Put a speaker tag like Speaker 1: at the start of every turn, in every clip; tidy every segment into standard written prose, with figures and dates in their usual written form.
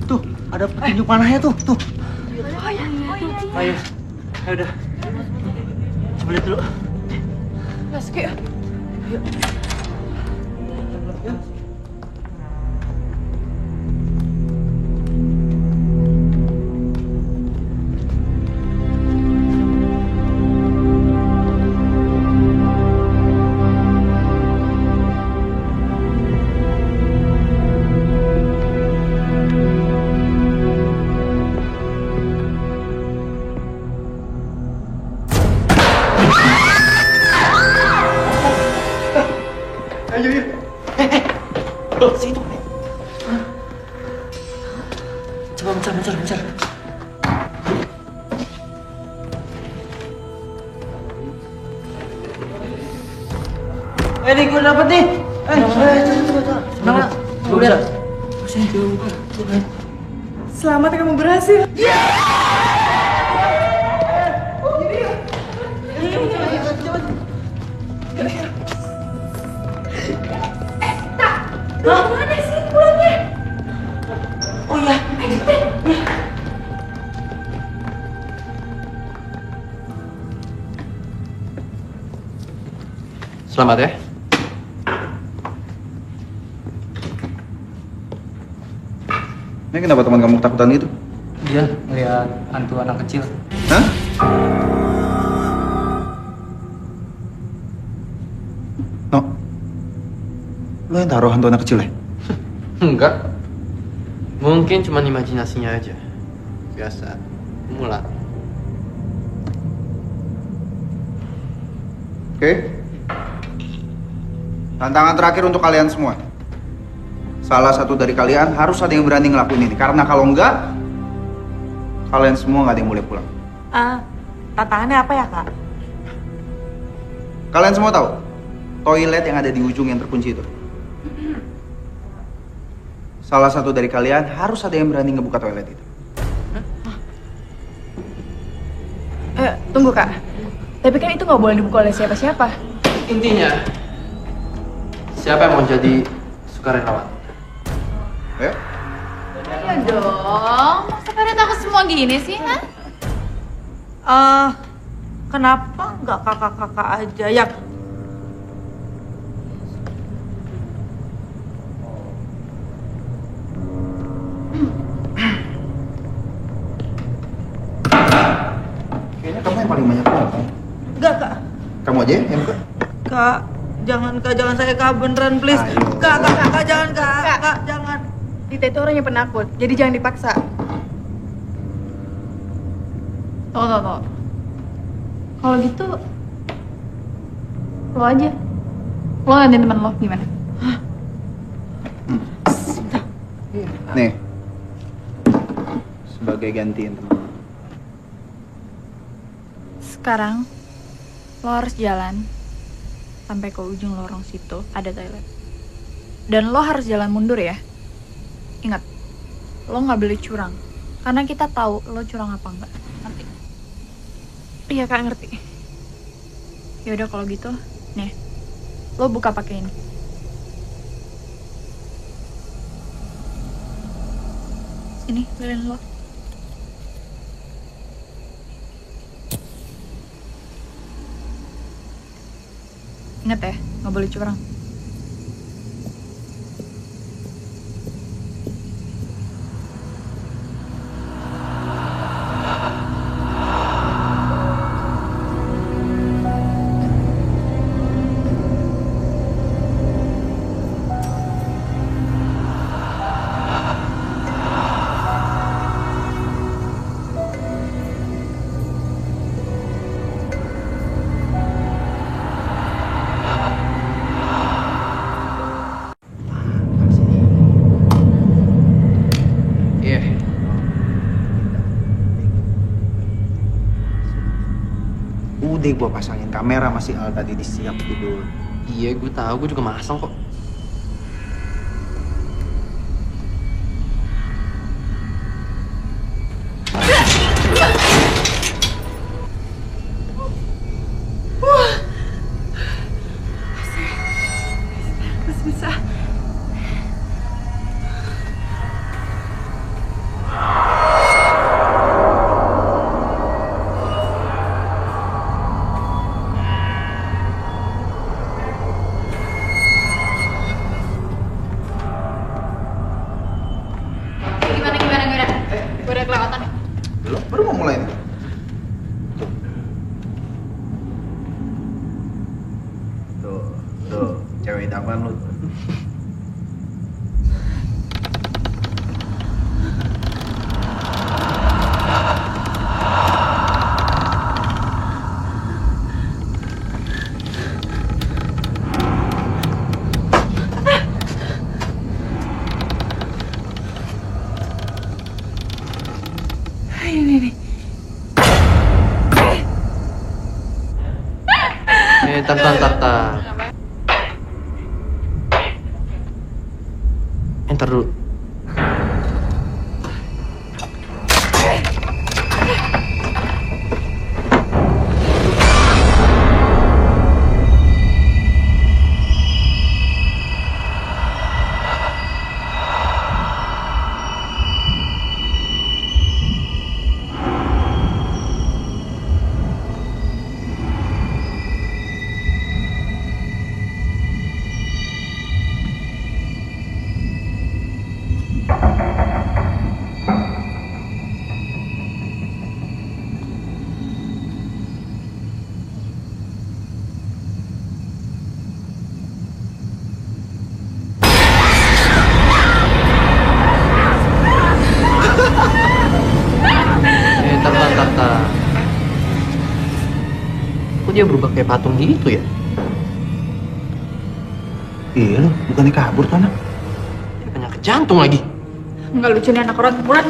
Speaker 1: Tuh, ada petunjuk panahnya tuh.
Speaker 2: Oh iya.
Speaker 1: Ayo, udah. Coba lihat dulu.
Speaker 2: Masuk yuk.
Speaker 1: Situ. Coba mencar. Nih, gue dapet nih. Coba. Mana? Udah. Sini.
Speaker 2: Selamat kamu berhasil.
Speaker 3: Mana sih pulangnya?
Speaker 1: Oh iya.
Speaker 4: Selamat ya.
Speaker 5: Ini kenapa teman kamu ketakutan gitu?
Speaker 6: Dia ngeliat hantu anak kecil.
Speaker 5: Hah? No, lo yang taruh hantu anak kecil ya?
Speaker 4: Enggak. Mungkin cuma imajinasinya aja. Biasa. Mula.
Speaker 5: Oke. Tantangan terakhir untuk kalian semua. Salah satu dari kalian harus ada yang berani ngelakuin ini. Karena kalau enggak, kalian semua nggak ada yang boleh pulang.
Speaker 2: Tantangannya apa ya, Kak?
Speaker 5: Kalian semua tahu toilet yang ada di ujung yang terkunci itu. Salah satu dari kalian harus ada yang berani ngebuka toilet itu.
Speaker 2: Tunggu, Kak. Tapi kan itu nggak boleh dibuka oleh siapa-siapa.
Speaker 4: Intinya, siapa yang mau jadi sukarelawan?
Speaker 5: Ayo.
Speaker 3: Ayo dong, masa pada takut semua gini sih, ha?
Speaker 2: Kenapa nggak kakak-kakak aja yang...
Speaker 5: Kayaknya kamu yang paling banyak ngomong.
Speaker 2: Enggak, Kak.
Speaker 5: Kamu aja yang buka.
Speaker 2: Kak, jangan saya, Kak, beneran, please.
Speaker 5: Ayo.
Speaker 2: Kak, jangan, Kak, jangan.
Speaker 3: Dita itu orangnya penakut, jadi jangan dipaksa. Tuh. Kalau gitu, lo aja. Lo ngantin teman lo, gimana?
Speaker 5: Nih, sebagai gantiin teman.
Speaker 3: Sekarang, lo harus jalan sampai ke ujung lorong situ, ada toilet. Dan lo harus jalan mundur ya. Ingat, lo nggak boleh curang. Karena kita tahu lo curang apa enggak. Ngerti?
Speaker 2: Iya, Kak, ngerti.
Speaker 3: Yaudah kalau gitu, nih, lo buka pakai ini. Sini, lilin lo. Ingat ya, nggak boleh curang.
Speaker 5: Udah gua pasangin kamera masih Al tadi di siap tidur.
Speaker 4: Iya, gue tahu. Gue juga masang kok.
Speaker 5: Cewek idaman lu.
Speaker 4: Tar. Entar dulu. Tar. Kok dia berubah kayak patung gitu ya?
Speaker 5: Iya lu, bukannya kabur tuh anak.
Speaker 4: Dia penyakit jantung lagi.
Speaker 3: Nggak lucu nih anak orang. Buruan.
Speaker 5: Lu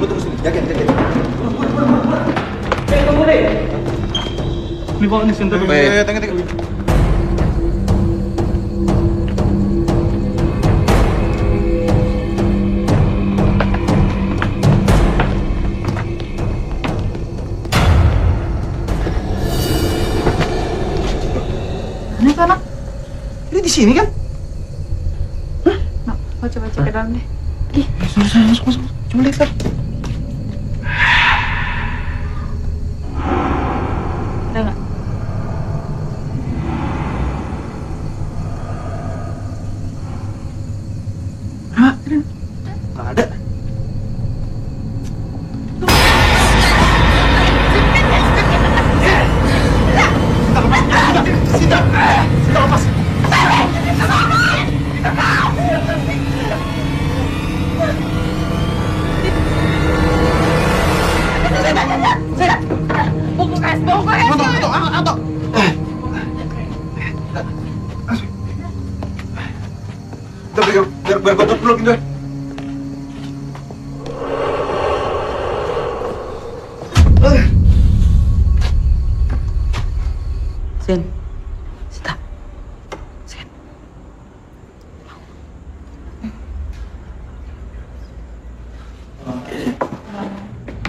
Speaker 5: tunggu sini, jaga.
Speaker 1: Tunggu deh.
Speaker 6: Ini kok nih sentuh.
Speaker 5: Tengok.
Speaker 3: Ini kan anak.
Speaker 5: Ini di sini kan?
Speaker 3: Nah, lo coba cek ke dalam deh.
Speaker 5: Masuk. Cuma lihat kan.
Speaker 3: Ada nggak?
Speaker 5: Nggak ada. Anto. Biar gue dulu gitu.
Speaker 1: Sen. Sita. Sen.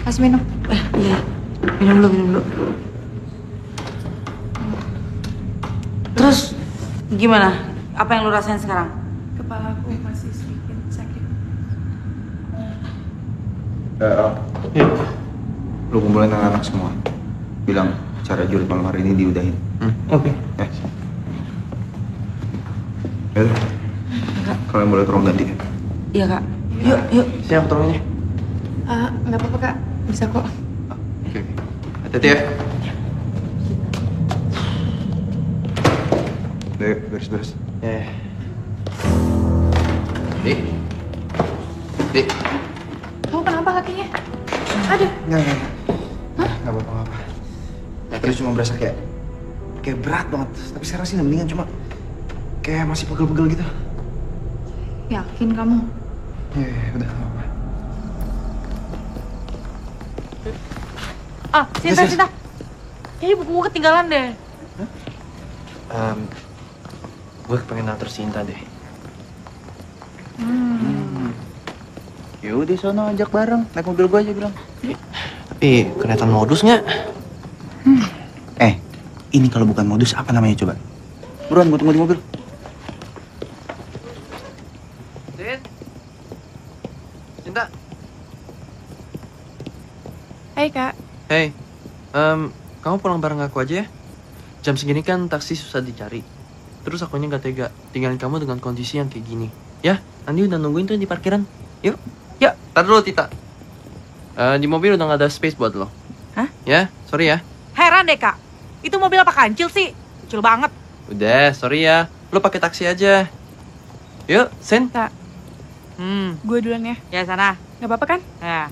Speaker 3: Kasih minum.
Speaker 1: Iya. Minum dulu. Terus gimana? Apa yang lu rasain sekarang?
Speaker 2: Kepala aku masih sedikit sakit.
Speaker 5: Lu kumpulin anak-anak semua. Bilang acara jurit malam hari ini diudahin.
Speaker 1: Oke.
Speaker 5: Ya. Kalian boleh tolong ganti.
Speaker 1: Iya, Kak. Yuk.
Speaker 4: Siap tolongnya.
Speaker 2: Nggak apa-apa kak, bisa kok.
Speaker 4: Oke. Hati-hati ya.
Speaker 5: Dek, beres-beres.
Speaker 4: Dik.
Speaker 2: Kamu kenapa kakinya? Ada.
Speaker 5: Enggak. Nggak apa-apa. Itu cuma berasa kayak berat banget. Tapi sekarang sih mendingan, cuma kayak masih pegel-pegel gitu.
Speaker 3: Yakin kamu?
Speaker 5: Ya, udah nggak apa-apa.
Speaker 1: Sinta. Kayaknya buku gue ketinggalan deh.
Speaker 4: Gue pengen atur Sinta deh.
Speaker 5: Yaudah sono ajak bareng, naik mobil gue aja bilang.
Speaker 4: Tapi kelihatan modus nggak?
Speaker 5: Ini kalau bukan modus apa namanya coba? Buruan, gue tunggu di mobil.
Speaker 4: Sinta.
Speaker 2: Hai kak.
Speaker 4: Hey, kamu pulang bareng aku aja ya? Jam segini kan taksi susah dicari. Terus akunya nggak tega tinggalin kamu dengan kondisi yang kayak gini. Ya, Andi udah nungguin tuh di parkiran. Yuk, ya. Tar dulu Tita. Di mobil udah nggak ada space buat lo.
Speaker 1: Hah?
Speaker 4: Ya, sorry ya.
Speaker 1: Heran deh, Kak. Itu mobil apa kancil sih? Kecil banget.
Speaker 4: Udah, sorry ya. Lo pakai taksi aja. Yuk, Sen.
Speaker 2: Kak, gue duluan ya.
Speaker 1: Ya sana.
Speaker 2: Gak apa-apa kan?
Speaker 1: Ya.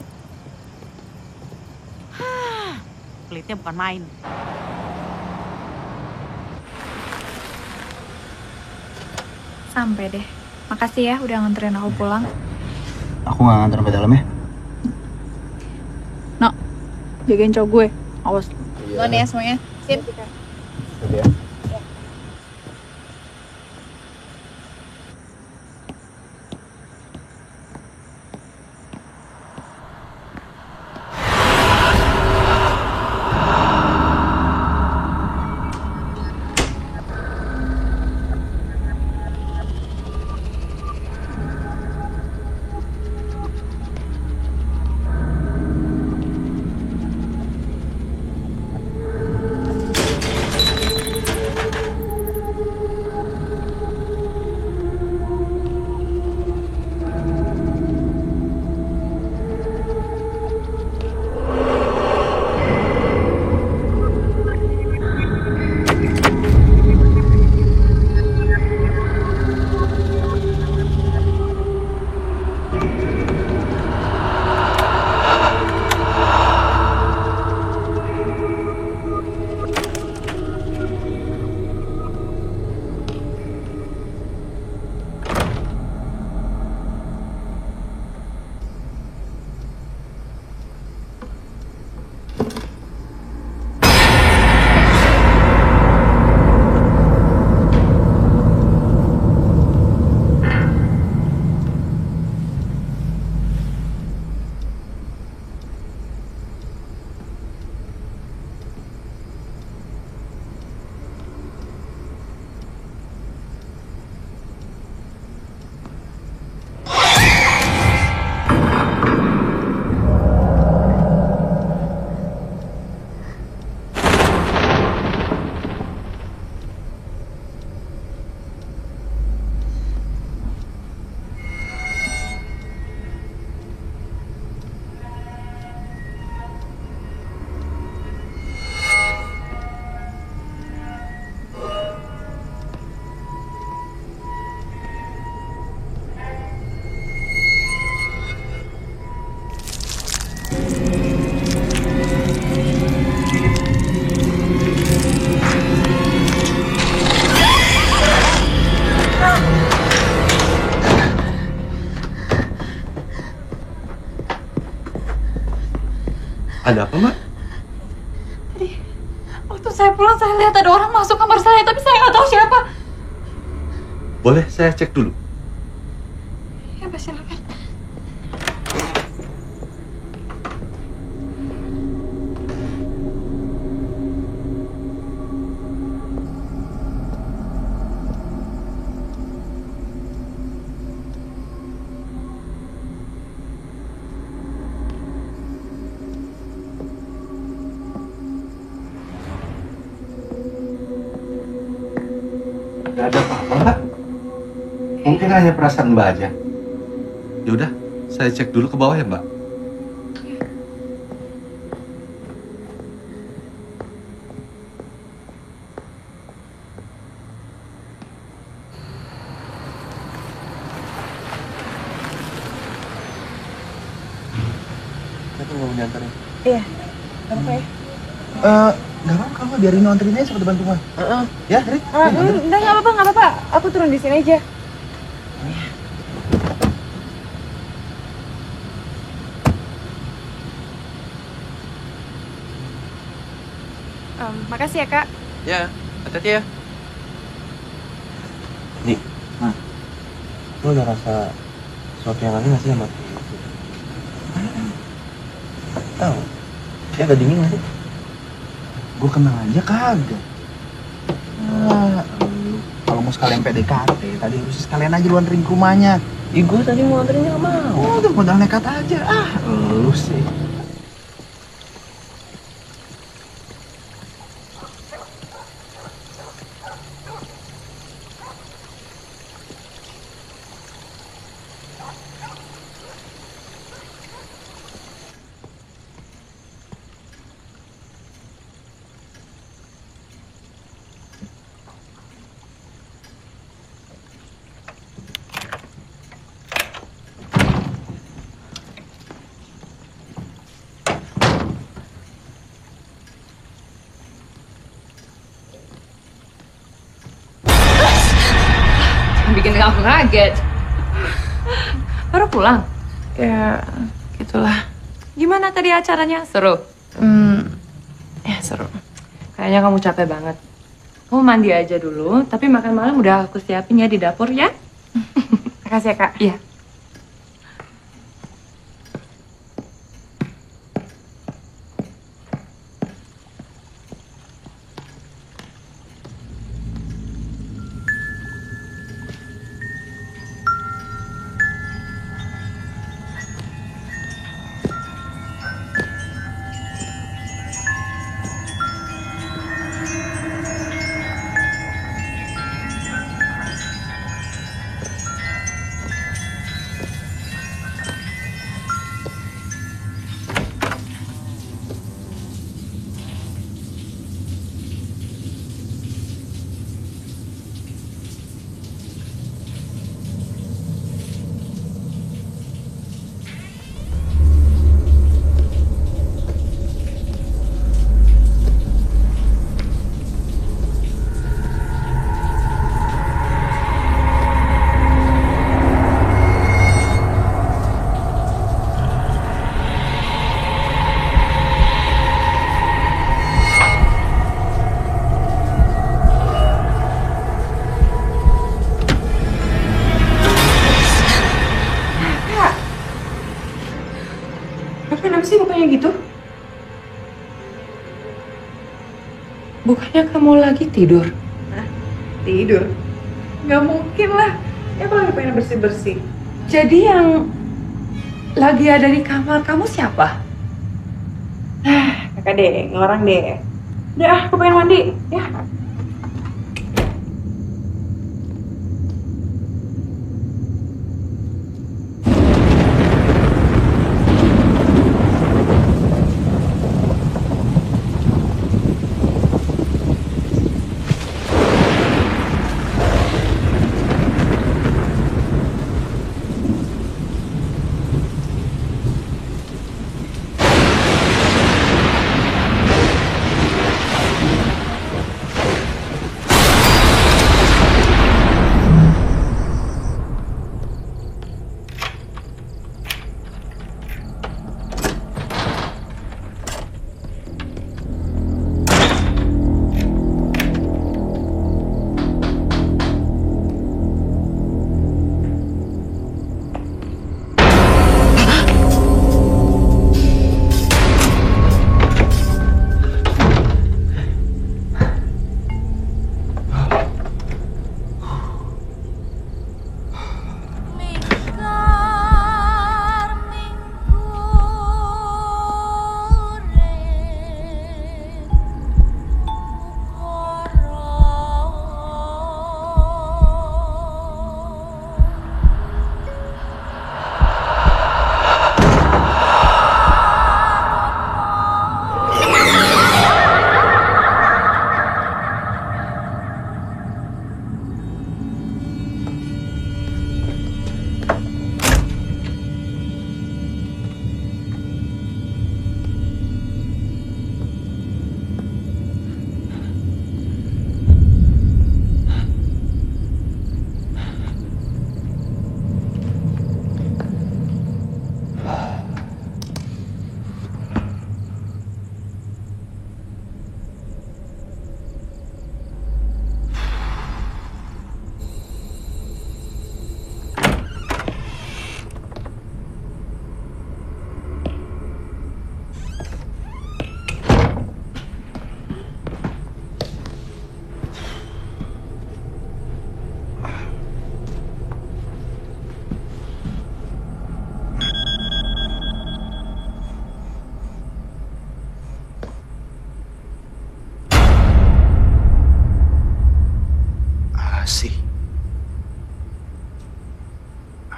Speaker 1: Pelitnya bukan main.
Speaker 3: Sampai deh. Makasih ya udah nganterin aku pulang.
Speaker 5: Aku nggak nganter sampai dalam ya.
Speaker 3: No, jagain cowok gue. Awas. Duluan ya semuanya. Sin.
Speaker 5: Ya.
Speaker 4: Ada apa, Mbak?
Speaker 3: Tadi waktu saya pulang saya lihat ada orang masuk kamar saya tapi saya nggak tahu siapa.
Speaker 4: Boleh saya cek dulu?
Speaker 3: Ya, Mbak, silakan.
Speaker 5: Gak ada apa-apa, Mbak. Mungkin hanya perasaan Mbak aja. Ya udah, saya cek dulu ke bawah ya, Mbak.
Speaker 4: Saya tuh mau nganterin.
Speaker 2: Iya. Gak apa-apa ya?
Speaker 5: Gak apa-apa, kamu biarin nganterin aja sama teman-teman. Ya, Rik?
Speaker 2: Udah gak apa-apa. Aku turun di sini aja. Makasih ya, Kak.
Speaker 4: Ya, hati-hati ya. Nih, lo udah rasa sesuatu yang aneh gak sih sama aku? Tahu? Dia agak dingin gak sih?
Speaker 5: Gue kenal aja kagak. Kalau mau sekalian PDKT, tadi harus sekalian aja lu anterin ke rumahnya.
Speaker 4: Ih, gue tadi mau anterinnya gak mau.
Speaker 5: Oh, udah modal nekat aja. Lu sih.
Speaker 1: bikin aku kaget. Baru pulang?
Speaker 2: Ya, gitulah.
Speaker 1: Gimana tadi acaranya? Seru?
Speaker 2: Ya seru.
Speaker 1: Kayaknya kamu capek banget. Kamu mandi aja dulu, tapi makan malam udah aku siapin ya di dapur ya.
Speaker 2: Makasih ya, Kak.
Speaker 1: Iya.
Speaker 2: Kenapa sih mukanya gitu? Bukannya kamu lagi tidur? Hah? Tidur? Gak mungkin lah. Ya aku lagi pengen bersih-bersih. Jadi yang lagi ada di kamar kamu siapa? Kakak deh, ngelarang deh. Udah, aku pengen mandi. Ya.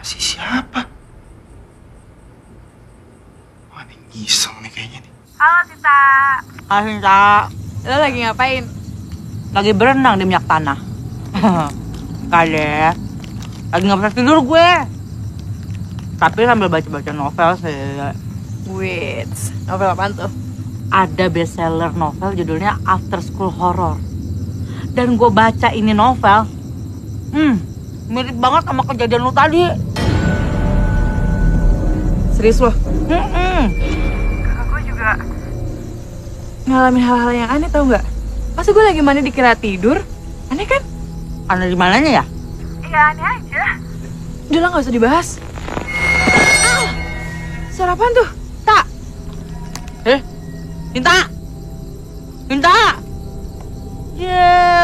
Speaker 5: Asi siapa? Wah, ini iseng nih kayaknya nih.
Speaker 7: Halo Tita.
Speaker 8: Halo Cinta.
Speaker 7: Lo lagi ngapain?
Speaker 8: Lagi berenang di minyak tanah. Kade, lagi nggak bisa tidur gue. Tapi sambil baca-baca novel sih.
Speaker 7: Wait, novel apaan tuh?
Speaker 8: Ada bestseller novel judulnya After School Horror. Dan gue baca ini novel, Mirip banget sama kejadian lu tadi.
Speaker 7: Serius lo?
Speaker 3: Kakak gue juga ngalamin hal-hal yang aneh tau nggak? Pas gue lagi mandi dikira tidur, aneh kan?
Speaker 8: Aneh di mananya ya?
Speaker 3: Iya aneh aja. Udah lah nggak usah dibahas. Suara apaan tuh? Tak.
Speaker 8: Cinta!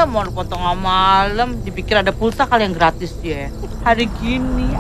Speaker 8: Mau potong malam, dipikir ada pulsa kali yang gratis ya. Hari gini,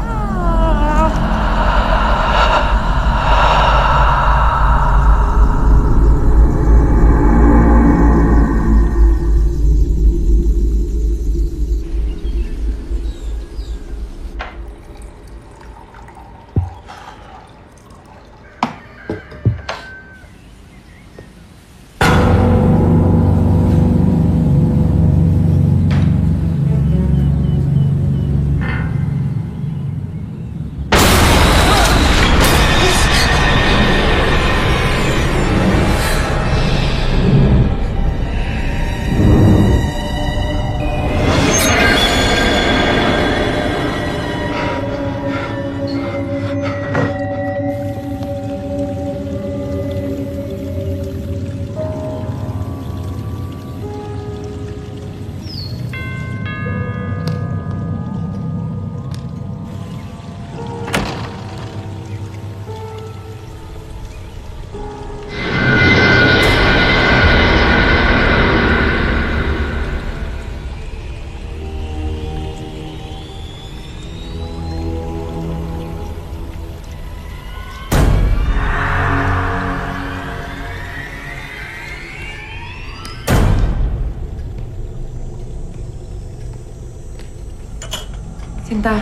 Speaker 1: Cinta,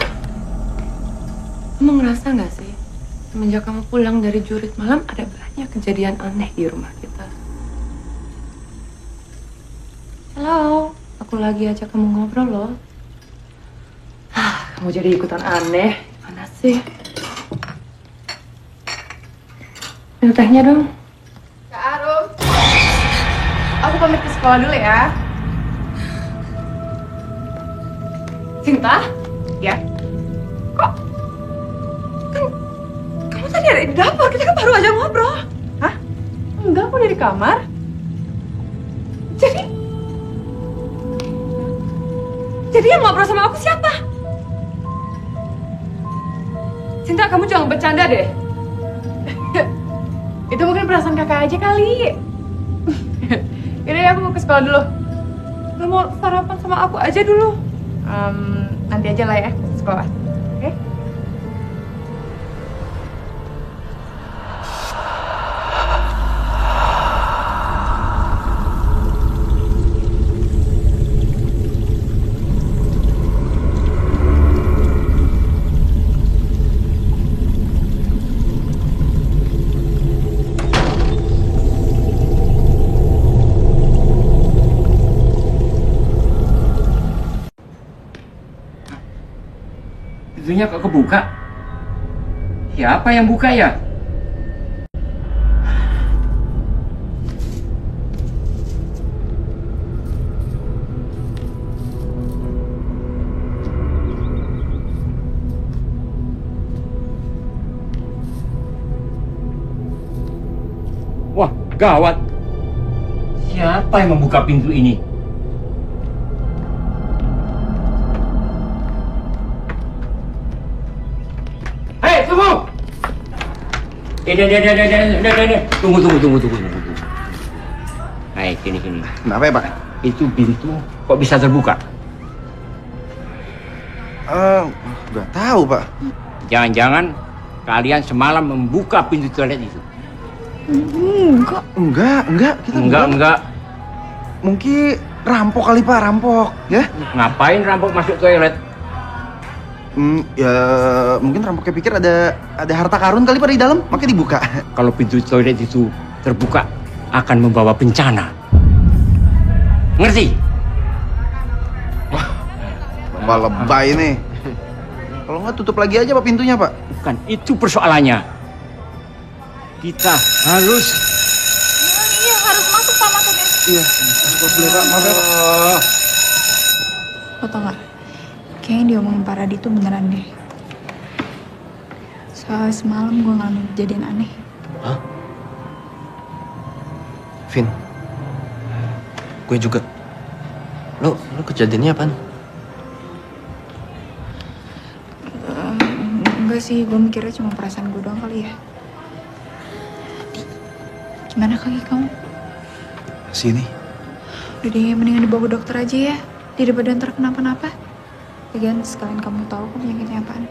Speaker 1: kamu ngerasa nggak sih semenjak kamu pulang dari jurit malam ada banyak kejadian aneh di rumah kita? Halo, aku lagi ajak kamu ngobrol loh. Kamu jadi ikutan aneh, mana sih? Minum tehnya dong.
Speaker 7: Kak Arum, aku pamit ke sekolah dulu ya.
Speaker 1: Cinta?
Speaker 7: Ya.
Speaker 1: Kok? Kan kamu tadi ada di dapur, kita kan baru aja ngobrol.
Speaker 7: Hah? Enggak, aku udah di kamar.
Speaker 1: Jadi yang ngobrol sama aku siapa? Cinta, kamu jangan bercanda deh.
Speaker 7: Itu mungkin perasaan kakak aja kali. Yaudah ya, aku mau ke sekolah dulu.
Speaker 1: Gak mau sarapan sama aku aja dulu.
Speaker 7: Nanti aja lah ya ke sekolah. Oke?
Speaker 9: Pintunya kok kebuka? Siapa yang buka ya? Wah, gawat. Siapa yang membuka pintu ini? Tunggu. Tunggu. Baik, sini.
Speaker 5: Kenapa ya, Pak?
Speaker 9: Itu pintu kok bisa terbuka?
Speaker 5: Nggak tahu, Pak.
Speaker 9: Jangan-jangan kalian semalam membuka pintu toilet itu?
Speaker 5: Enggak. Kita
Speaker 9: Enggak.
Speaker 5: Mungkin rampok kali, Pak, rampok. Ya?
Speaker 9: Ngapain rampok masuk toilet?
Speaker 5: Ya mungkin rampoknya pikir ada harta karun kali Pak di dalam, makanya dibuka.
Speaker 9: Kalau pintu toilet itu terbuka akan membawa bencana. Ngerti?
Speaker 5: Wah, lebay nih. Kalau nggak tutup lagi aja Pak pintunya, Pak.
Speaker 9: Bukan itu persoalannya. Kita harus...
Speaker 3: Iya, harus masuk Pak, masuknya.
Speaker 5: Iya, masuk boleh Pak, maaf ya Pak.
Speaker 3: Lo tau gak? Kayaknya diomongin Pak Radi tuh beneran deh. Soalnya semalam gue ngalamin kejadian aneh.
Speaker 4: Hah? Vin, gue juga. Lo kejadiannya apaan?
Speaker 3: Enggak sih, gue mikirnya cuma perasaan gue doang kali ya. Gimana kaki kamu?
Speaker 5: Sini.
Speaker 3: Udah deh, mendingan dibawa ke dokter aja ya. Daripada ntar kenapa-napa. Lagian sekalian kamu tahu kok penyakitnya apaan.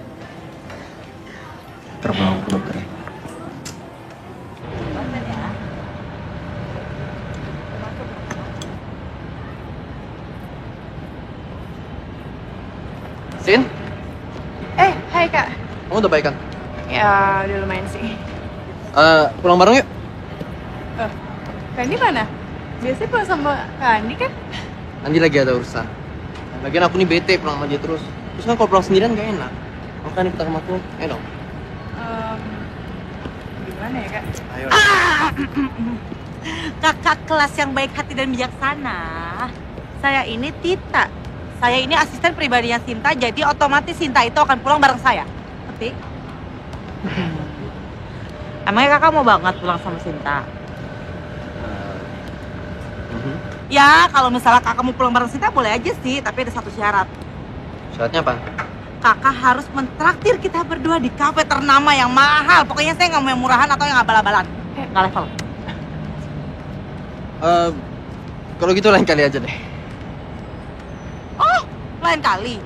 Speaker 5: Terbawa ke dokter ya.
Speaker 4: Sin,
Speaker 7: Hai Kak.
Speaker 4: kamu udah baik kan?
Speaker 7: Ya, udah lumayan sih.
Speaker 4: Pulang bareng yuk.
Speaker 7: Kak Andi mana? Biasanya pulang sama Kak Andi kan?
Speaker 4: Andi lagi ada urusan. Lagian aku nih bete pulang sama dia terus. Terus kan kalau pulang sendirian gak enak. Makanya kita sama aku, ayo dong.
Speaker 7: Gimana ya Kak?
Speaker 4: Ayo.
Speaker 8: Kakak kelas yang baik hati dan bijaksana. Saya ini Tita. Saya ini asisten pribadinya Sinta, jadi otomatis Sinta itu akan pulang bareng saya. Ngerti? Emangnya kakak mau banget pulang sama Sinta? Ya, kalau misalnya kakak mau pulang bareng Sinta boleh aja sih, tapi ada satu syarat.
Speaker 4: Syaratnya apa?
Speaker 8: Kakak harus mentraktir kita berdua di kafe ternama yang mahal. Pokoknya saya nggak mau yang murahan atau yang abal-abalan. Nggak level.
Speaker 4: Kalau gitu lain kali aja deh.
Speaker 8: Oh, lain kali.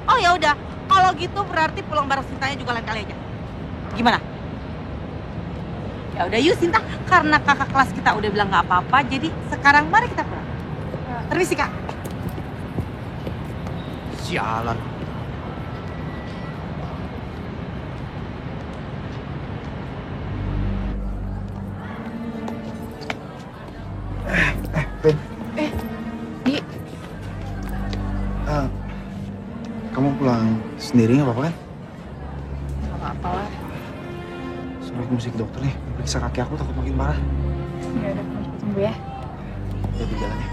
Speaker 8: Oh ya udah, kalau gitu berarti pulang bareng Sintanya juga lain kali aja. Gimana? Ya udah yuk Sinta, karena kakak kelas kita udah bilang nggak apa-apa, jadi sekarang mari kita pulang. Permisi Kak.
Speaker 4: Sialan.
Speaker 3: Di,
Speaker 5: Kamu pulang sendiri nggak apa-apa kan?
Speaker 3: gak apa-apa lah.
Speaker 5: Soalnya aku mesti ke dokter nih. Periksa kaki aku takut makin parah.
Speaker 3: Ya udah, tunggu ya.
Speaker 5: Jadi jalan ya.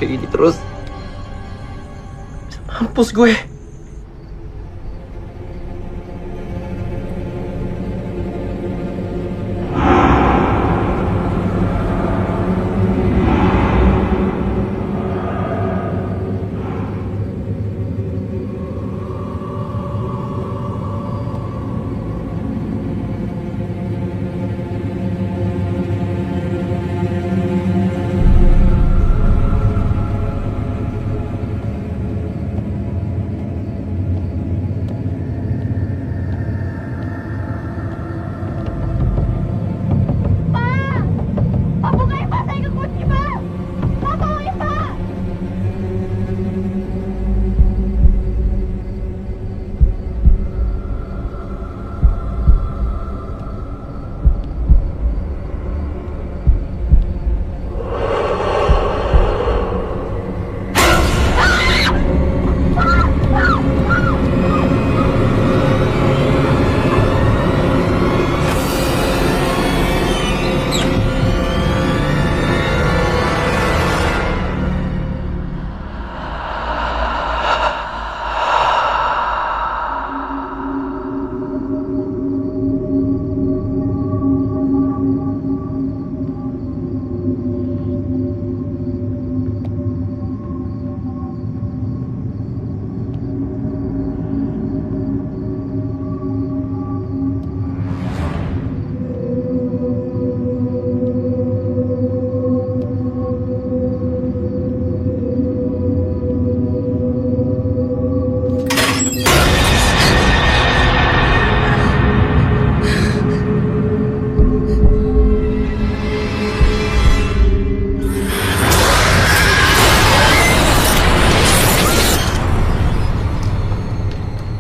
Speaker 4: kayak gini terus, bisa mampus gue.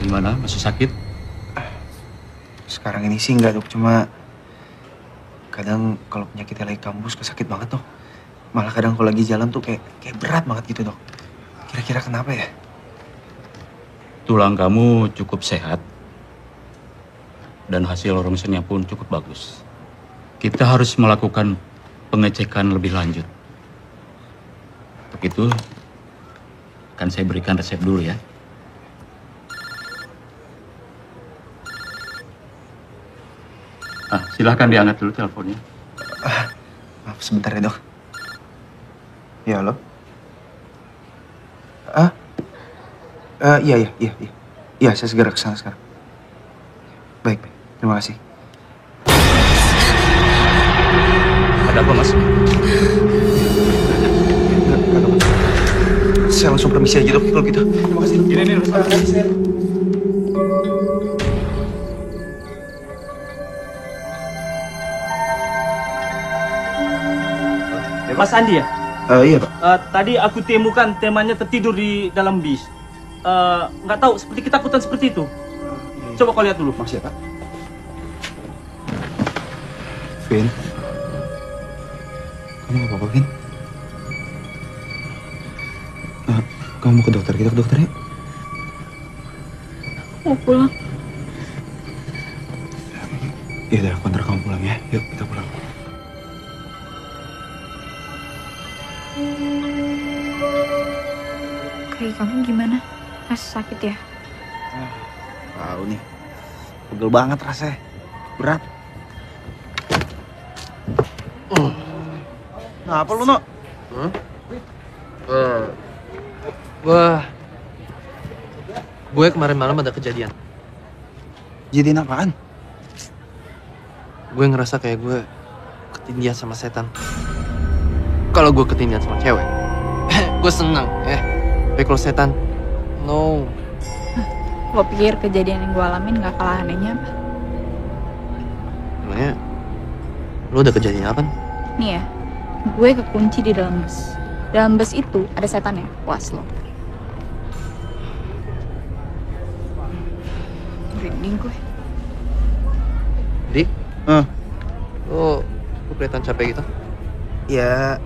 Speaker 10: Gimana? Masih sakit?
Speaker 5: Sekarang ini sih enggak dok, cuma kadang kalau penyakitnya lagi kambuh suka sakit banget dok. Malah kadang kalau lagi jalan tuh kayak berat banget gitu dok. Kira-kira kenapa ya?
Speaker 10: Tulang kamu cukup sehat dan hasil ronsennya pun cukup bagus. Kita harus melakukan pengecekan lebih lanjut. Untuk itu akan saya berikan resep dulu ya. Silahkan diangkat dulu teleponnya.
Speaker 5: Maaf sebentar ya dok. Ya halo. Iya saya segera kesana sekarang. Baik, terima kasih.
Speaker 10: Ada apa mas?
Speaker 5: Saya langsung permisi aja dok kalau gitu. Terima kasih dok. Ini
Speaker 6: Mas Andi ya?
Speaker 5: Iya pak.
Speaker 6: Tadi aku temukan temannya tertidur di dalam bis. Nggak tahu, seperti ketakutan seperti itu. Coba kau lihat dulu.
Speaker 5: Makasih ya pak. Vin, kamu nggak apa-apa Vin? Kamu mau ke dokter, kita ke dokter ya?
Speaker 3: Mau pulang.
Speaker 5: Ya udah, aku antar kamu pulang ya. Yuk kita pulang.
Speaker 3: Kayak kamu gimana? Masih sakit ya?
Speaker 5: Tahu nih, pegel banget rasanya, berat. Kenapa lu, Nok?
Speaker 4: Gue kemarin malam ada kejadian.
Speaker 5: Jadiin apaan?
Speaker 4: Gue ngerasa kayak gue ketindihan sama setan. Kalau gue ketindihan sama cewek, gue senang, Tapi kalau setan, no.
Speaker 3: Lo pikir kejadian yang gue alamin gak kalah anehnya apa?
Speaker 4: Emangnya, lo udah kejadian apa?
Speaker 3: Nih ya, gue kekunci di dalam bus. Dalam bus itu ada setan ya, puas lo. Merinding gue.
Speaker 4: Di? Lo kelihatan capek gitu?
Speaker 5: Ya,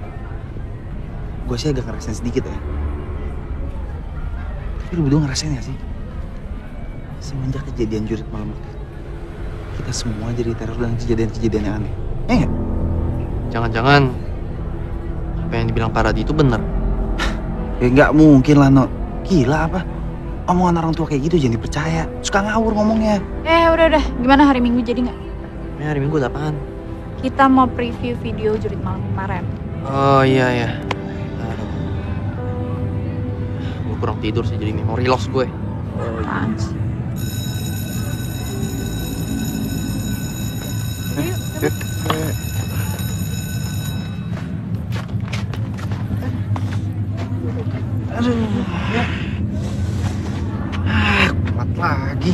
Speaker 5: gue sih agak ngerasain sedikit ya. Tapi lu berdua ngerasain gak sih? Semenjak kejadian jurit malam itu, kita semua jadi teror dengan kejadian-kejadian yang aneh. Ya nggak?
Speaker 4: Jangan-jangan apa yang dibilang Paradi itu benar.
Speaker 5: Ya nggak mungkin lah, No. Gila apa? Omongan orang tua kayak gitu jangan dipercaya. Suka ngawur ngomongnya.
Speaker 3: Udah. Gimana hari Minggu jadi nggak?
Speaker 4: Ini hari Minggu apaan?
Speaker 3: Kita mau preview video jurit malam kemarin.
Speaker 4: Oh iya. Aduh. Gue kurang tidur sih, jadi memori loss gue.
Speaker 3: Apaan sih?
Speaker 5: Kuat lagi.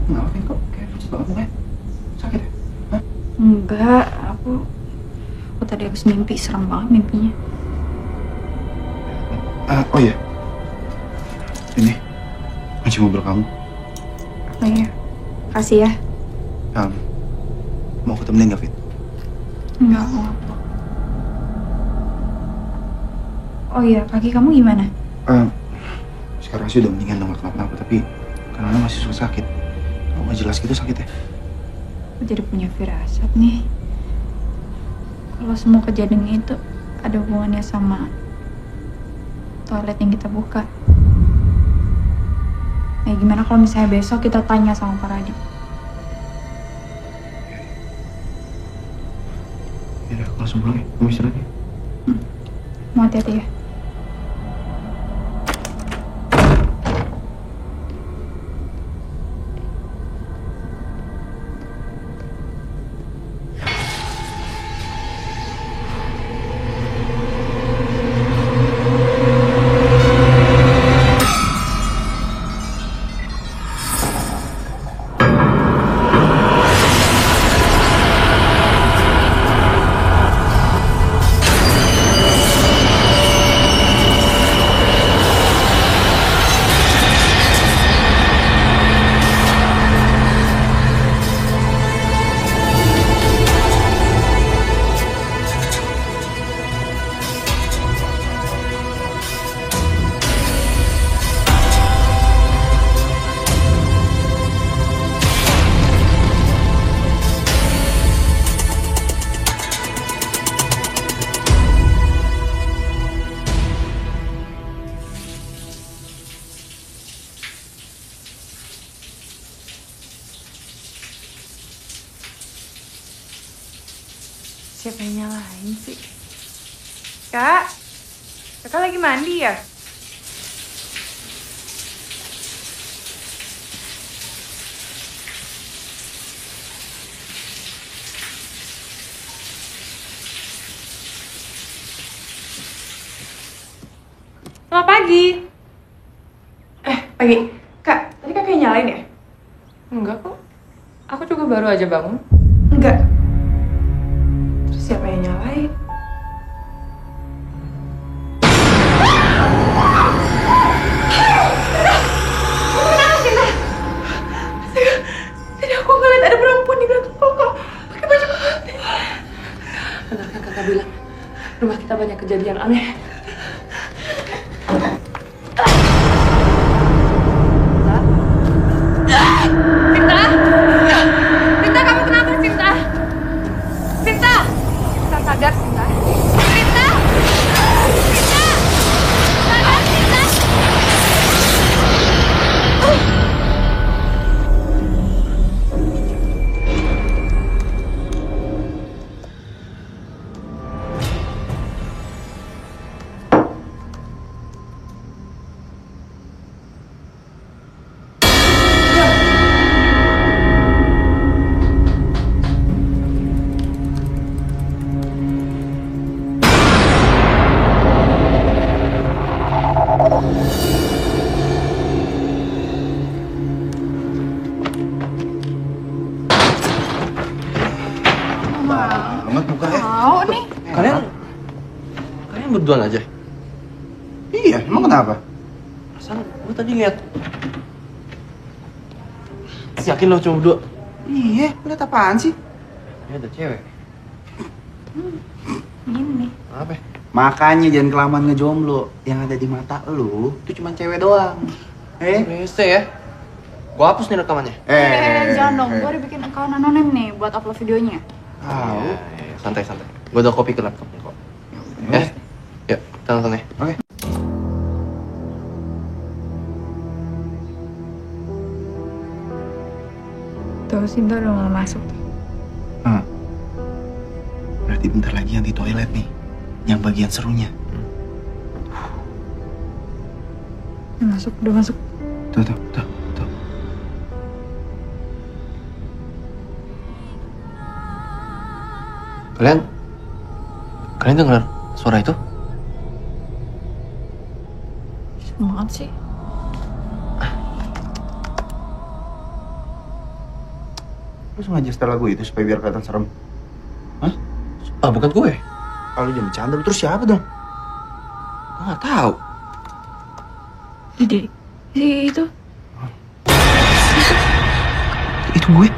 Speaker 5: Kenapa kok kayak pucat banget mukanya? Sakit ya? Hah?
Speaker 3: Enggak, aku tadi habis mimpi, serem banget mimpinya.
Speaker 5: Oh iya. Ini kunci mobil kamu.
Speaker 3: Oh iya, kasih ya.
Speaker 5: Mau aku temenin gak, Fit?
Speaker 3: Enggak, aku nggak mau. Oh iya, kaki kamu gimana?
Speaker 5: Sekarang sih udah mendingan, nggak kenapa-napa, tapi karena masih suka sakit. Kalau nggak jelas gitu sakit ya?
Speaker 3: Aku jadi punya firasat nih. Kalau semua kejadian itu ada hubungannya sama toilet yang kita buka. Nah, gimana kalau misalnya besok kita tanya sama Pak Radit?
Speaker 5: Yaudah, aku langsung pulang ya. Kamu istirahat ya.
Speaker 3: Mau hati-hati ya.
Speaker 2: Siapa yang nyalain sih? Kak? Kakak lagi mandi ya? Selamat pagi. Pagi. Kak, tadi kakak nyalain ya?
Speaker 1: Enggak kok. Aku juga baru aja bangun.
Speaker 2: Enggak. Terus siapa yang nyalain? Tadi aku ngeliat ada perempuan di belakang koko pakai baju pengantin.
Speaker 1: Benar kan kakak bilang, rumah kita banyak kejadian aneh.
Speaker 2: Sinta, kamu kenapa, Sinta? Sinta! Sinta, sadar, Sinta. Sinta! Sinta! Sadar, Sinta!
Speaker 4: Kalian berduaan aja?
Speaker 5: Iya, emang kenapa?
Speaker 4: Perasaan gue tadi lihat. Yakin lo cuma berdua?
Speaker 5: Iya, lihat apaan sih?
Speaker 4: Ya ada cewek.
Speaker 3: Gini.
Speaker 4: Apa?
Speaker 5: Makanya jangan kelamaan ngejomblo. Yang ada di mata lu itu cuma cewek doang.
Speaker 4: Rese ya. Gua hapus nih rekamannya.
Speaker 3: Jangan dong, gue udah bikin account anonim nih buat upload videonya.
Speaker 4: Santai-santai. Gua udah copy ke laptopnya kok. Yuk, kita nonton ya.
Speaker 5: Oke.
Speaker 3: Tuh, Sinta udah mau masuk.
Speaker 5: Berarti bentar lagi yang di toilet nih. Yang bagian serunya.
Speaker 3: Udah masuk.
Speaker 5: Tuh.
Speaker 4: Kalian dengar suara itu?
Speaker 3: Banget sih.
Speaker 5: Lu sengaja setel lagu itu supaya biar kelihatan serem? Hah?
Speaker 4: Bukan gue.
Speaker 5: Kalau jangan bercanda, terus siapa dong?
Speaker 4: Gue nggak tahu.
Speaker 3: Ide, itu.
Speaker 5: Itu gue.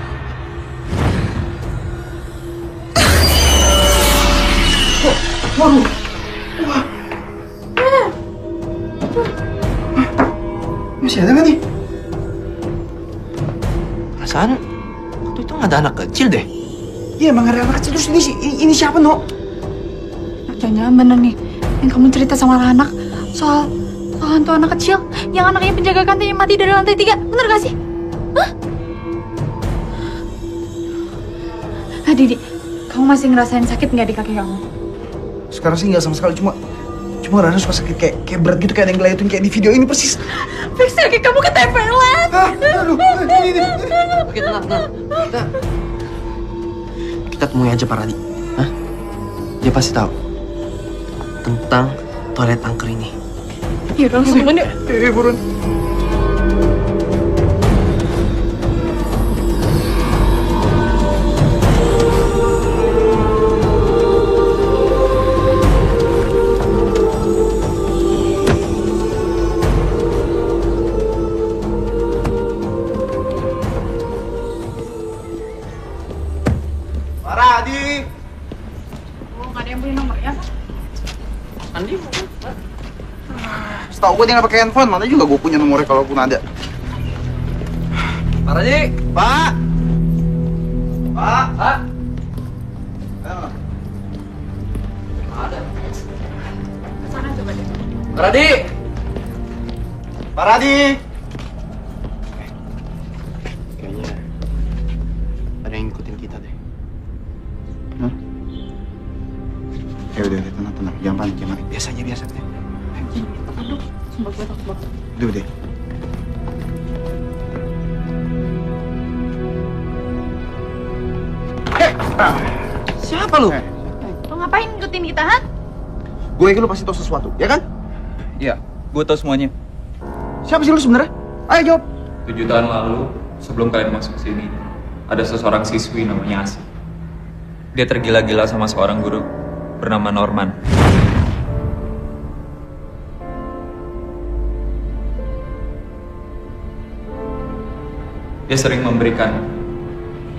Speaker 5: Waduh. Wah. Masih ada nggak nih?
Speaker 4: Perasaan waktu itu nggak ada anak kecil deh.
Speaker 5: Iya, emang ada anak kecil. Terus ini siapa, No?
Speaker 3: Jangan-jangan bener nih yang kamu cerita sama anak soal hantu anak kecil yang anaknya penjaga kantin yang mati dari lantai 3. Bener gak sih? Hah? Didi, kamu masih ngerasain sakit nggak di kaki kamu?
Speaker 5: Sekarang sih nggak sama sekali, cuma rasanya suka sakit kayak berat gitu, kayak ada yang ngeliatin kayak di video ini persis.
Speaker 3: Fix kaki kamu ketempelan.
Speaker 5: Aduh, ini.
Speaker 4: Oke, tenang. Kita temui aja Pak Radi. Hah? Dia pasti tahu tentang toilet angker ini.
Speaker 3: Yaudah, langsung yuk.
Speaker 5: Buruan. Radi.
Speaker 3: Nggak ada yang punya nomornya?
Speaker 4: Andi,
Speaker 5: Setahu gue dia nggak pakai handphone, mana juga gue punya nomornya kalaupun ada.
Speaker 4: Pak Radi.
Speaker 5: Pak.
Speaker 4: Ada.
Speaker 3: Sana coba deh.
Speaker 4: Pak Radi.
Speaker 5: Pak Radi.
Speaker 4: Kayaknya ada yang ngikutin kita deh.
Speaker 5: Hah? Ya udah, tenang. Jangan panik. Biasanya biasa deh.
Speaker 3: Aduh, sumpah gue takut banget.
Speaker 5: Udah deh.
Speaker 4: Siapa lu?
Speaker 3: Lo ngapain ngikutin kita, ha?
Speaker 5: Gue yakin lu pasti tahu sesuatu, ya kan?
Speaker 11: Iya, gue tahu semuanya.
Speaker 5: Siapa sih lu sebenarnya? Ayo jawab.
Speaker 11: 7 tahun lalu, sebelum kalian masuk ke sini, ada seseorang siswi namanya Asi. Dia tergila-gila sama seorang guru bernama Norman. Dia sering memberikan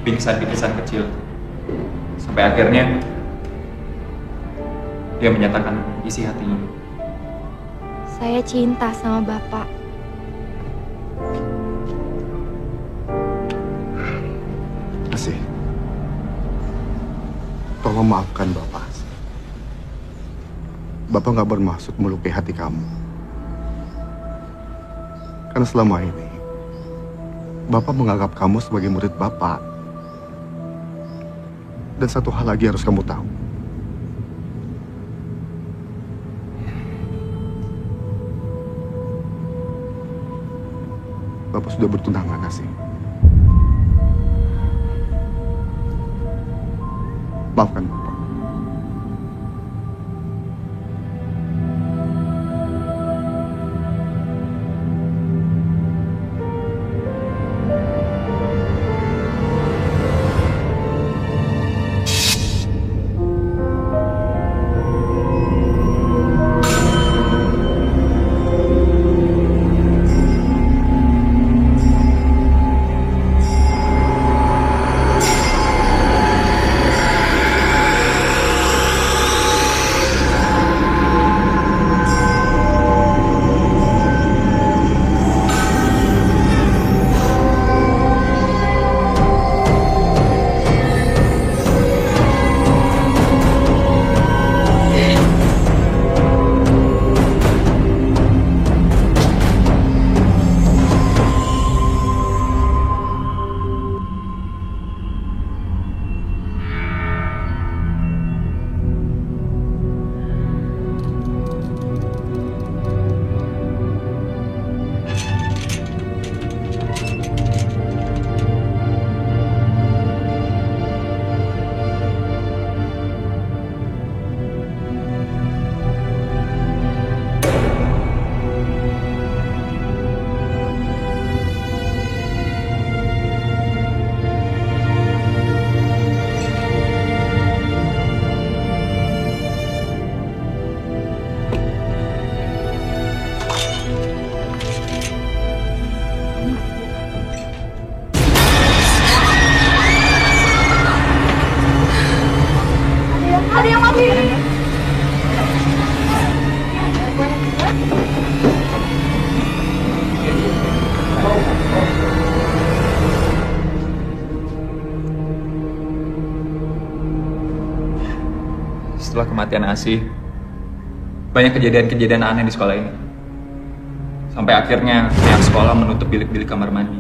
Speaker 11: bingkisan-bingkisan kecil. Sampai akhirnya dia menyatakan isi hatinya.
Speaker 1: Saya cinta sama Bapak.
Speaker 12: Asih. Tolong maafkan Bapak. Bapak nggak bermaksud melukai hati kamu. Karena selama ini, Bapak menganggap kamu sebagai murid Bapak. Dan satu hal lagi harus kamu tahu. Bapak sudah bertunangan, Asih. Maafkan Bapak.
Speaker 11: kematian Asih, banyak kejadian-kejadian aneh di sekolah ini. Sampai akhirnya pihak sekolah menutup bilik-bilik kamar mandi.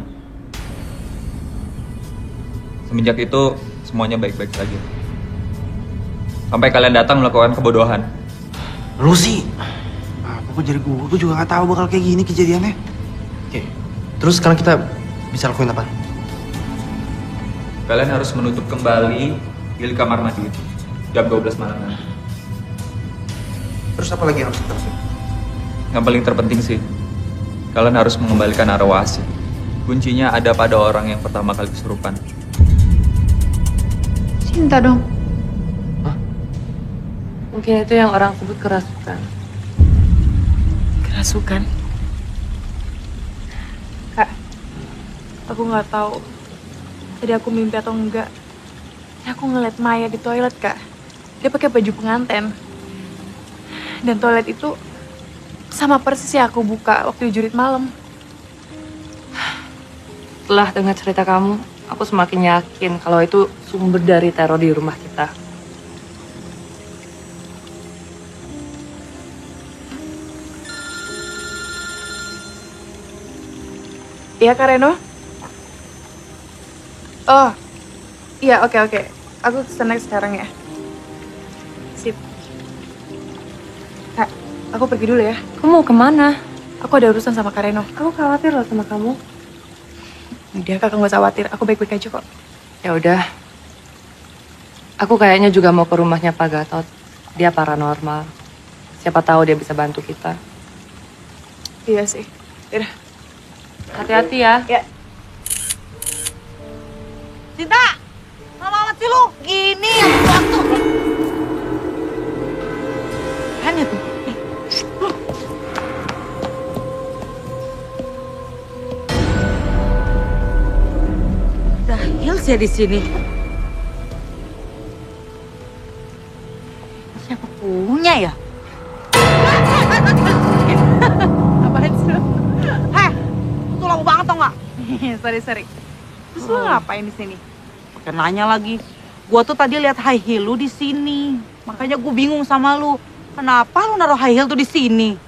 Speaker 11: Semenjak itu semuanya baik-baik saja. Sampai kalian datang melakukan kebodohan.
Speaker 5: Lu sih, apa jadi gue juga gak tahu bakal kayak gini kejadiannya.
Speaker 4: Oke, terus sekarang kita bisa lakuin apa?
Speaker 11: Kalian harus menutup kembali bilik kamar mandi itu jam 12 malam nanti.
Speaker 5: Terus apa lagi yang harus kita lakuin?
Speaker 11: Yang paling terpenting sih, kalian harus mengembalikan arwah Asih. Kuncinya ada pada orang yang pertama kali kesurupan.
Speaker 3: Cinta dong.
Speaker 1: Mungkin itu yang orang sebut kerasukan.
Speaker 3: Kerasukan? Kak, aku nggak tahu tadi aku mimpi atau enggak. Aku ngeliat Maya di toilet, Kak. Dia pakai baju pengantin. Dan toilet itu sama persis yang aku buka waktu di jurit malam.
Speaker 1: Setelah dengar cerita kamu, aku semakin yakin kalau itu sumber dari teror di rumah kita.
Speaker 3: Iya, Kak Reno? Oh, iya, oke. Aku kesana sekarang ya. Sip. Kak, aku pergi dulu ya.
Speaker 1: Kamu mau kemana?
Speaker 3: Aku ada urusan sama Kak Reno.
Speaker 1: Aku khawatir loh sama kamu.
Speaker 3: Udah, Kakak nggak usah khawatir. Aku baik-baik aja kok.
Speaker 1: Ya udah. Aku kayaknya juga mau ke rumahnya Pak Gatot. Dia paranormal. Siapa tahu dia bisa bantu kita.
Speaker 3: Iya sih. Yaudah.
Speaker 1: Hati-hati ya.
Speaker 3: Ya.
Speaker 8: Cinta, lama amat sih lu. Gini yang waktu. Hanya tuh. Dahil sih di sini. Siapa punya ya?
Speaker 3: Apaan sih?
Speaker 8: Heh, itu lama banget tau nggak?
Speaker 3: Sorry.
Speaker 8: Terus lu ngapain di sini? Pakai nanya lagi. Gua tuh tadi lihat high heel lu di sini. Makanya gue bingung sama lu. Kenapa lu naruh high heel tuh di sini?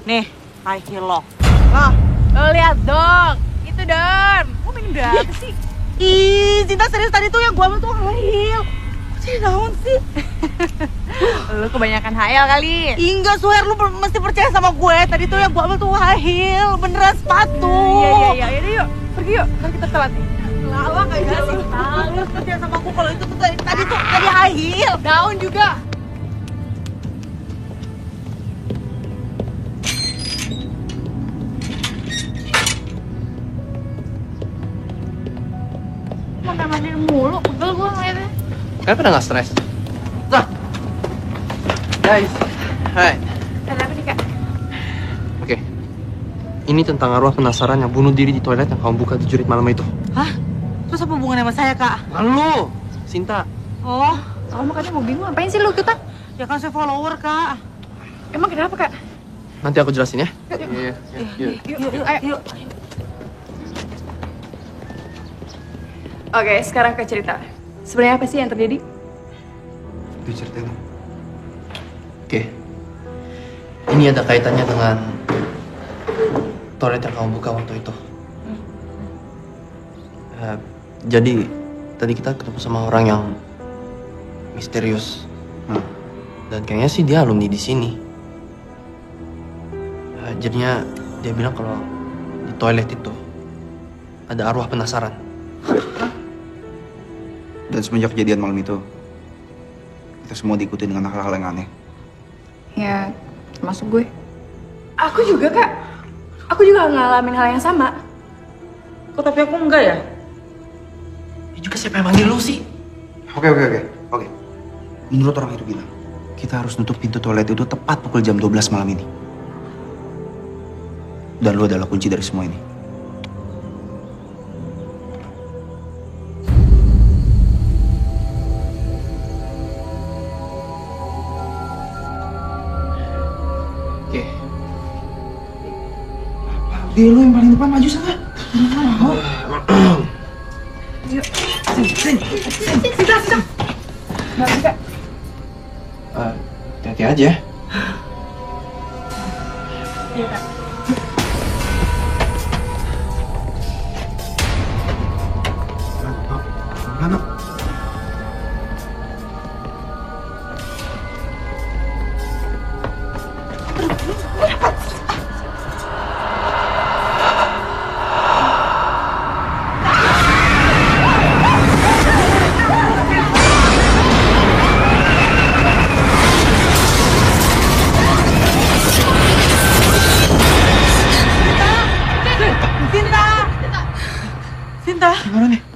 Speaker 8: Nih, high heel lo.
Speaker 3: Loh, lo lihat dong. Itu Don. Kamu pengen berapa sih?
Speaker 8: Ih, Cinta serius tadi tuh yang gua ambil tuh high heel. Kok jadi naon sih?
Speaker 3: Lu kebanyakan hayal kali.
Speaker 8: Enggak, swear lu mesti percaya sama gue. Tadi tuh yang gua ambil tuh high heel, beneran sepatu.
Speaker 3: Iya. Yuk, pergi yuk. Ntar kita telat nih.
Speaker 8: Lawak aja sih. Lu harus percaya sama aku kalau itu tuh tadi high heel.
Speaker 3: Daun juga. Makan mulu, pegel gue ngeliatnya.
Speaker 4: Kalian pada nggak stres? Nah, guys, hai.
Speaker 3: Ada apa nih, Kak?
Speaker 4: Oke, ini tentang arwah penasaran yang bunuh diri di toilet yang kamu buka di jurit malam itu.
Speaker 8: Hah? Terus apa hubungannya sama saya, Kak?
Speaker 4: Lalu, Sinta.
Speaker 8: Oh,
Speaker 3: kamu makanya mau bingung ngapain sih lu ikutan?
Speaker 8: Ya kan saya follower, Kak.
Speaker 3: Emang kenapa, Kak?
Speaker 4: Nanti aku jelasin ya.
Speaker 3: Yuk, ayo. Oke, sekarang ke cerita. Sebenarnya apa sih yang terjadi?
Speaker 5: Itu ceritain.
Speaker 4: Oke. Ini ada kaitannya dengan toilet yang kamu buka waktu itu. Jadi, tadi kita ketemu sama orang yang misterius. Dan kayaknya sih dia alumni di sini. Jadinya dia bilang kalau di toilet itu ada arwah penasaran.
Speaker 5: Dan semenjak kejadian malam itu, kita semua diikuti dengan hal-hal yang aneh.
Speaker 3: Ya, termasuk gue. Aku juga, Kak. Aku juga ngalamin hal yang sama.
Speaker 8: Kok tapi aku enggak ya?
Speaker 4: Ya juga siapa yang manggil lu sih?
Speaker 5: Oke. Menurut orang itu bilang, kita harus nutup pintu toilet itu tepat pukul jam 12 malam ini. Dan lu adalah kunci dari semua ini. Oke, lu yang paling depan maju sana.
Speaker 3: Yuk, sini. Nggak bisa.
Speaker 4: hati-hati aja.
Speaker 3: Iya, Kak.
Speaker 12: Mana?
Speaker 8: Sinta!
Speaker 4: Gimana nih?